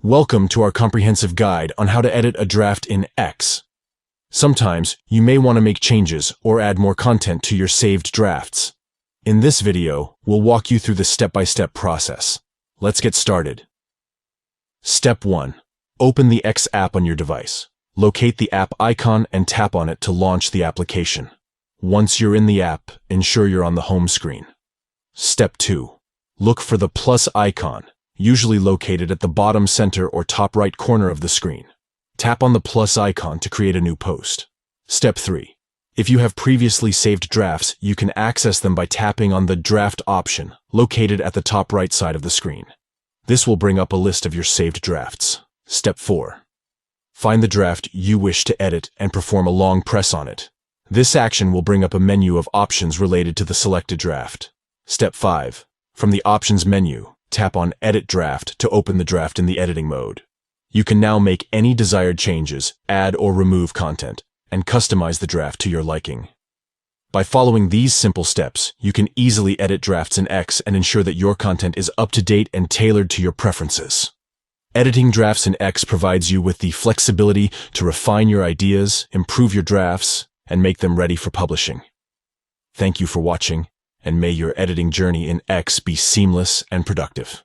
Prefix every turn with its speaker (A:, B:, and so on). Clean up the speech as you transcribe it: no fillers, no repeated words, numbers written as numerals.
A: Welcome to our comprehensive guide on how to edit a draft in X. Sometimes, you may want to make changes or add more content to your saved drafts. In this video, we'll walk you through the step-by-step process. Let's get started. Step 1. Open the X app on your device. Locate the app icon and tap on it to launch the application. Once you're in the app, ensure you're on the home screen. Step 2. Look for the plus icon, usually located at the bottom center or top right corner of the screen. Tap on the plus icon to create a new post. Step 3. If you have previously saved drafts, you can access them by tapping on the Draft option, located at the top right side of the screen. This will bring up a list of your saved drafts. Step 4. Find the draft you wish to edit and perform a long press on it. This action will bring up a menu of options related to the selected draft. Step 5. From the Options menu, tap on Edit Draft to open the draft in the editing mode. You can now make any desired changes, add or remove content, and customize the draft to your liking. By following these simple steps, you can easily edit drafts in X and ensure that your content is up to date and tailored to your preferences. Editing drafts in X provides you with the flexibility to refine your ideas, improve your drafts, and make them ready for publishing. Thank you for watching, and may your editing journey in X be seamless and productive.